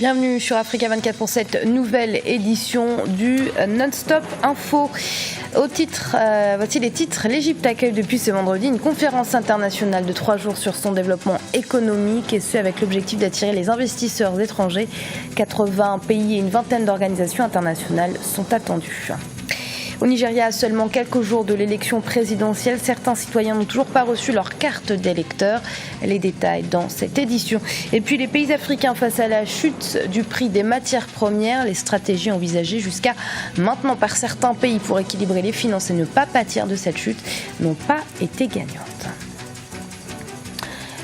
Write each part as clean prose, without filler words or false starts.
Bienvenue sur Africa 24 pour cette nouvelle édition du Non-Stop Info. Au titre, voici les titres. L'Égypte accueille depuis ce vendredi une conférence internationale de 3 jours sur son développement économique et ce avec l'objectif d'attirer les investisseurs étrangers. 80 pays et une vingtaine d'organisations internationales sont attendus. Au Nigeria, à seulement quelques jours de l'élection présidentielle, certains citoyens n'ont toujours pas reçu leur carte d'électeur. Les détails dans cette édition. Et puis les pays africains face à la chute du prix des matières premières, les stratégies envisagées jusqu'à maintenant par certains pays pour équilibrer les finances et ne pas pâtir de cette chute n'ont pas été gagnantes.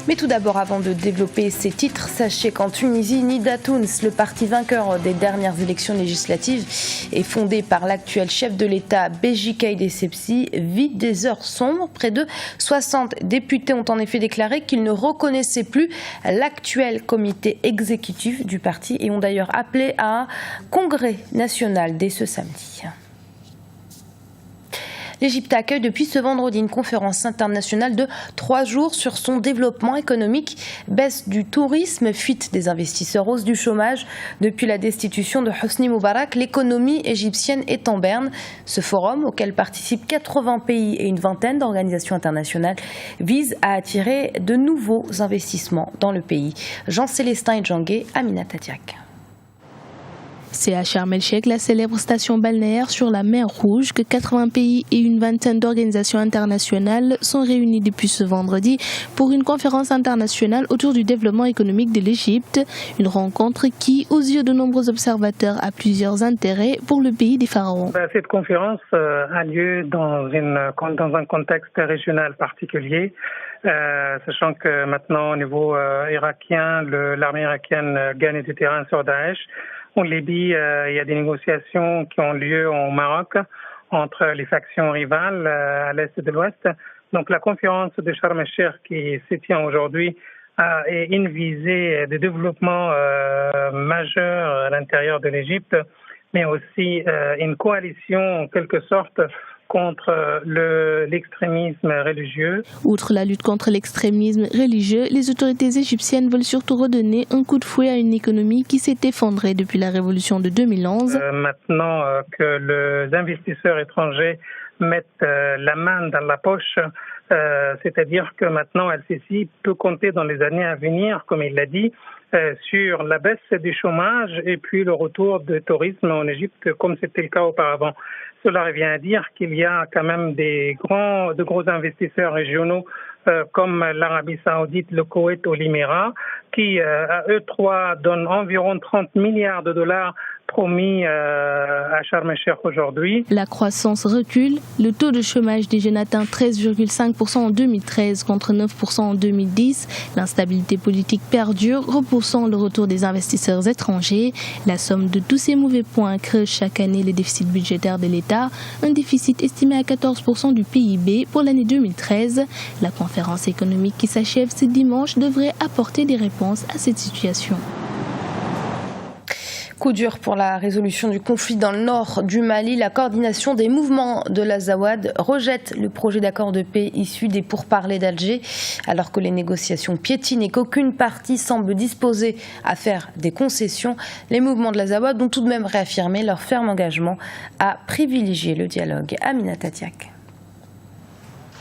Mais tout d'abord, avant de développer ces titres, sachez qu'en Tunisie, Nida Tounes, le parti vainqueur des dernières élections législatives et fondé par l'actuel chef de l'État Béji Caïd Essebsi, vit des heures sombres. Près de 60 députés ont en effet déclaré qu'ils ne reconnaissaient plus l'actuel comité exécutif du parti et ont d'ailleurs appelé à un congrès national dès ce samedi. L'Égypte accueille depuis ce vendredi une conférence internationale de 3 jours sur son développement économique, baisse du tourisme, fuite des investisseurs, hausse du chômage. Depuis la destitution de Hosni Moubarak, l'économie égyptienne est en berne. Ce forum, auquel participent 80 pays et une vingtaine d'organisations internationales, vise à attirer de nouveaux investissements dans le pays. Jean-Célestin Edjangué, Aminata Diak. C'est à Sharm el-Sheikh, la célèbre station balnéaire sur la mer Rouge, que 80 pays et une vingtaine d'organisations internationales sont réunis depuis ce vendredi pour une conférence internationale autour du développement économique de l'Égypte. Une rencontre qui, aux yeux de nombreux observateurs, a plusieurs intérêts pour le pays des pharaons. Cette conférence a lieu dans un contexte régional particulier. Sachant que maintenant, au niveau irakien, l'armée irakienne gagne du terrain sur Daesh. En Libye, il y a des négociations qui ont lieu au Maroc entre les factions rivales à l'est et de l'ouest. Donc la conférence de Sharm el-Sheikh qui se tient aujourd'hui est une visée de développement majeur à l'intérieur de l'Égypte, mais aussi une coalition en quelque sorte contre l'extrémisme religieux. Outre la lutte contre l'extrémisme religieux, les autorités égyptiennes veulent surtout redonner un coup de fouet à une économie qui s'est effondrée depuis la révolution de 2011. Maintenant que les investisseurs étrangers mettent la main dans la poche, c'est-à-dire que maintenant LCC peut compter dans les années à venir, comme il l'a dit, sur la baisse du chômage et puis le retour du tourisme en Égypte comme c'était le cas auparavant. Cela revient à dire qu'il y a quand même de gros investisseurs régionaux comme l'Arabie Saoudite, le Koweït ou l'Émirat qui, à eux trois, donnent environ 30 milliards de dollars promis à Sharm el-Sheikh aujourd'hui. La croissance recule. Le taux de chômage des jeunes atteint 13,5% en 2013 contre 9% en 2010. L'instabilité politique perdure, repoussant le retour des investisseurs étrangers. La somme de tous ces mauvais points creuse chaque année les déficits budgétaires de l'État. Un déficit estimé à 14% du PIB pour l'année 2013. La conférence économique qui s'achève ce dimanche devrait apporter des réponses à cette situation. Coup dur pour la résolution du conflit dans le nord du Mali. La coordination des mouvements de l'Azawad rejette le projet d'accord de paix issu des pourparlers d'Alger, alors que les négociations piétinent et qu'aucune partie semble disposée à faire des concessions. Les mouvements de l'Azawad ont tout de même réaffirmé leur ferme engagement à privilégier le dialogue. Aminata Diak.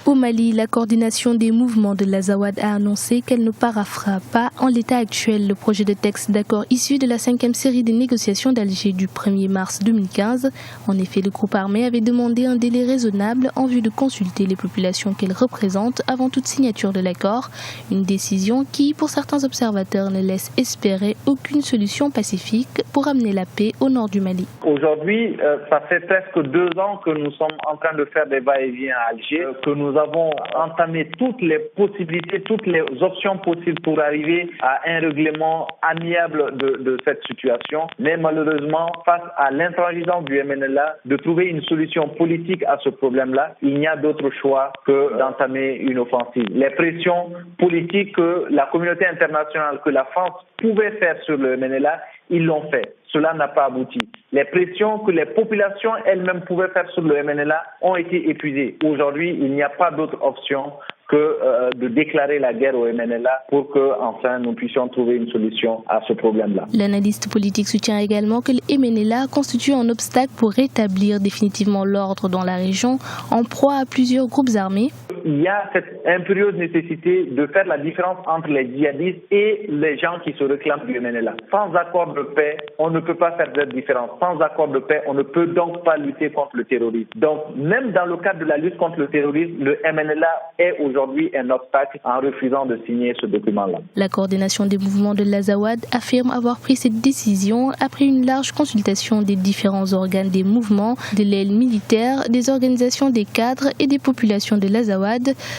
Au Mali, la coordination des mouvements de l'Azawad a annoncé qu'elle ne paraphera pas en l'état actuel le projet de texte d'accord issu de la 5e série des négociations d'Alger du 1er mars 2015. En effet, le groupe armé avait demandé un délai raisonnable en vue de consulter les populations qu'elle représente avant toute signature de l'accord. Une décision qui, pour certains observateurs, ne laisse espérer aucune solution pacifique pour amener la paix au nord du Mali. Aujourd'hui, ça fait presque 2 ans que nous sommes en train de faire des va-et-vient à Alger, que nous avons entamé toutes les possibilités, toutes les options possibles pour arriver à un règlement amiable de cette situation. Mais malheureusement, face à l'intransigeance du MNLA de trouver une solution politique à ce problème-là, il n'y a d'autre choix que d'entamer une offensive. Les pressions politiques que la communauté internationale, que la France pouvait faire sur le MNLA, ils l'ont fait. Cela n'a pas abouti. Les pressions que les populations elles-mêmes pouvaient faire sur le MNLA ont été épuisées. Aujourd'hui, il n'y a pas d'autre option que de déclarer la guerre au MNLA pour que enfin nous puissions trouver une solution à ce problème-là. L'analyste politique soutient également que le MNLA constitue un obstacle pour rétablir définitivement l'ordre dans la région, en proie à plusieurs groupes armés. Il y a cette impérieuse nécessité de faire la différence entre les djihadistes et les gens qui se réclament du MNLA. Sans accord de paix, on ne peut pas faire cette différence. Sans accord de paix, on ne peut donc pas lutter contre le terrorisme. Donc, même dans le cadre de la lutte contre le terrorisme, le MNLA est aujourd'hui un obstacle en refusant de signer ce document-là. La coordination des mouvements de l'Azawad affirme avoir pris cette décision après une large consultation des différents organes des mouvements, de l'aile militaire, des organisations des cadres et des populations de l'Azawad.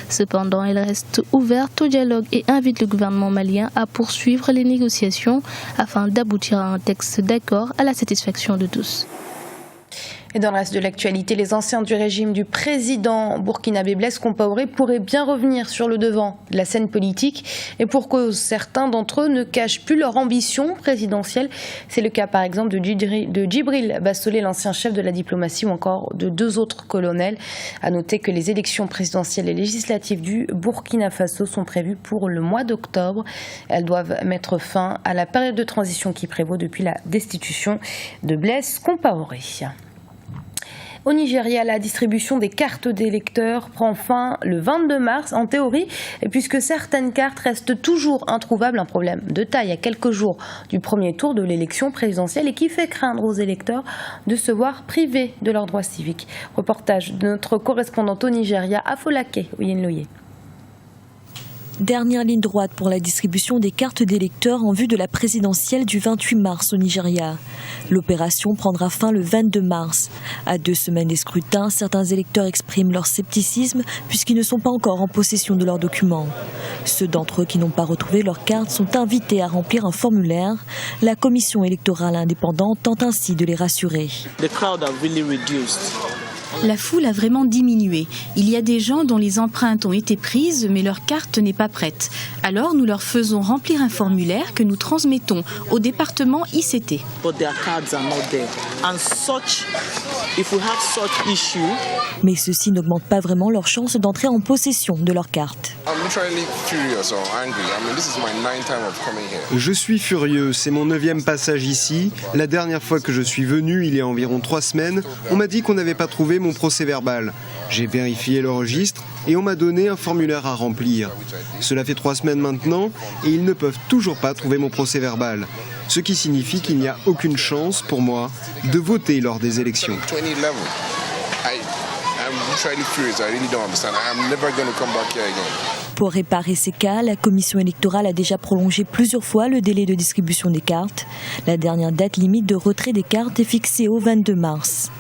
Cependant, elle reste ouverte au dialogue et invite le gouvernement malien à poursuivre les négociations afin d'aboutir à un texte d'accord à la satisfaction de tous. Et dans le reste de l'actualité, les anciens du régime du président burkinabé Blaise Compaoré pourraient bien revenir sur le devant de la scène politique et pour cause, certains d'entre eux ne cachent plus leur ambition présidentielle. C'est le cas par exemple de Djibril Bassolé, l'ancien chef de la diplomatie, ou encore de 2 autres colonels. À noter que les élections présidentielles et législatives du Burkina Faso sont prévues pour le mois d'octobre. Elles doivent mettre fin à la période de transition qui prévaut depuis la destitution de Blaise Compaoré. Au Nigeria, la distribution des cartes d'électeurs prend fin le 22 mars, en théorie, et puisque certaines cartes restent toujours introuvables, un problème de taille à quelques jours du premier tour de l'élection présidentielle et qui fait craindre aux électeurs de se voir privés de leurs droits civiques. Reportage de notre correspondante au Nigeria, Afolake Oyenloye. Dernière ligne droite pour la distribution des cartes d'électeurs en vue de la présidentielle du 28 mars au Nigeria. L'opération prendra fin le 22 mars. À 2 semaines des scrutins, certains électeurs expriment leur scepticisme puisqu'ils ne sont pas encore en possession de leurs documents. Ceux d'entre eux qui n'ont pas retrouvé leurs cartes sont invités à remplir un formulaire. La commission électorale indépendante tente ainsi de les rassurer. La foule a vraiment diminué. Il y a des gens dont les empreintes ont été prises, mais leur carte n'est pas prête. Alors nous leur faisons remplir un formulaire que nous transmettons au département ICT. Mais ceci n'augmente pas vraiment leur chance d'entrer en possession de leur carte. Je suis furieux, c'est mon 9e passage ici. La dernière fois que je suis venu, il y a environ 3 semaines, on m'a dit qu'on n'avait pas trouvé mon procès-verbal. J'ai vérifié le registre et on m'a donné un formulaire à remplir. Cela fait 3 semaines maintenant et ils ne peuvent toujours pas trouver mon procès-verbal. Ce qui signifie qu'il n'y a aucune chance pour moi de voter lors des élections. Pour réparer ces cas, la commission électorale a déjà prolongé plusieurs fois le délai de distribution des cartes. La dernière date limite de retrait des cartes est fixée au 22 mars.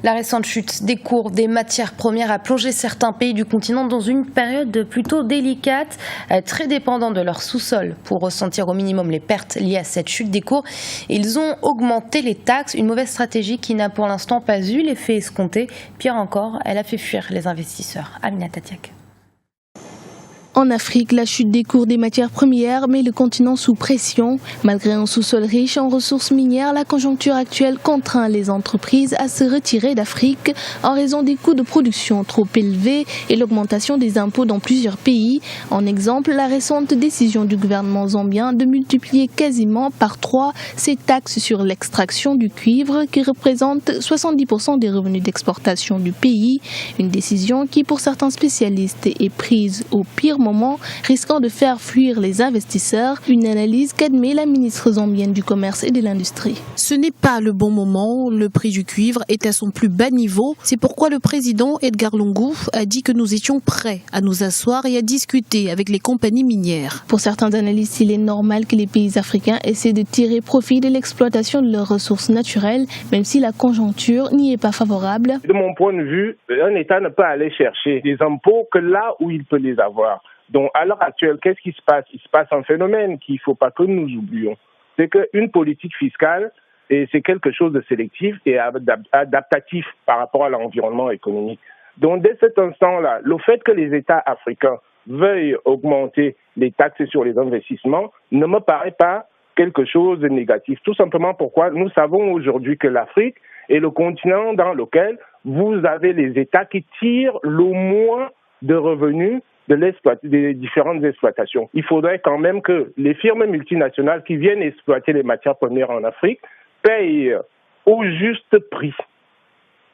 La récente chute des cours des matières premières a plongé certains pays du continent dans une période plutôt délicate, très dépendant de leur sous-sol. Pour ressentir au minimum les pertes liées à cette chute des cours, ils ont augmenté les taxes, une mauvaise stratégie qui n'a pour l'instant pas eu l'effet escompté. Pire encore, elle a fait fuir les investisseurs. Amina Tatiak. En Afrique, la chute des cours des matières premières met le continent sous pression. Malgré un sous-sol riche en ressources minières, la conjoncture actuelle contraint les entreprises à se retirer d'Afrique en raison des coûts de production trop élevés et l'augmentation des impôts dans plusieurs pays. En exemple, la récente décision du gouvernement zambien de multiplier quasiment par 3 ses taxes sur l'extraction du cuivre qui représente 70% des revenus d'exportation du pays. Une décision qui, pour certains spécialistes, est prise au pire moment, risquant de faire fuir les investisseurs. Une analyse qu'admet la ministre zambienne du Commerce et de l'Industrie. Ce n'est pas le bon moment. Le prix du cuivre est à son plus bas niveau. C'est pourquoi le président Edgar Lungu a dit que nous étions prêts à nous asseoir et à discuter avec les compagnies minières. Pour certains analystes, il est normal que les pays africains essaient de tirer profit de l'exploitation de leurs ressources naturelles, même si la conjoncture n'y est pas favorable. De mon point de vue, un État ne peut aller chercher des impôts que là où il peut les avoir. Donc, à l'heure actuelle, qu'est-ce qui se passe? Il se passe un phénomène qu'il ne faut pas que nous oublions. C'est qu'une politique fiscale, c'est quelque chose de sélectif et adaptatif par rapport à l'environnement économique. Donc, dès cet instant-là, le fait que les États africains veuillent augmenter les taxes sur les investissements ne me paraît pas quelque chose de négatif. Tout simplement pourquoi nous savons aujourd'hui que l'Afrique est le continent dans lequel vous avez les États qui tirent le moins de revenus des différentes exploitations. Il faudrait quand même que les firmes multinationales qui viennent exploiter les matières premières en Afrique payent au juste prix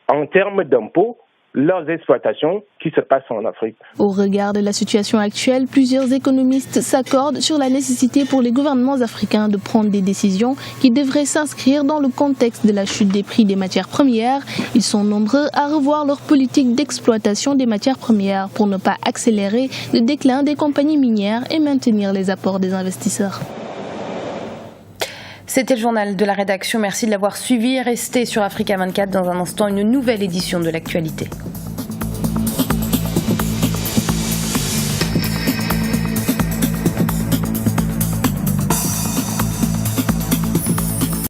en termes d'impôts leurs exploitations qui se passent en Afrique. Au regard de la situation actuelle, plusieurs économistes s'accordent sur la nécessité pour les gouvernements africains de prendre des décisions qui devraient s'inscrire dans le contexte de la chute des prix des matières premières. Ils sont nombreux à revoir leur politique d'exploitation des matières premières pour ne pas accélérer le déclin des compagnies minières et maintenir les apports des investisseurs. C'était le journal de la rédaction. Merci de l'avoir suivi. Restez sur Africa 24. Dans un instant, une nouvelle édition de l'actualité.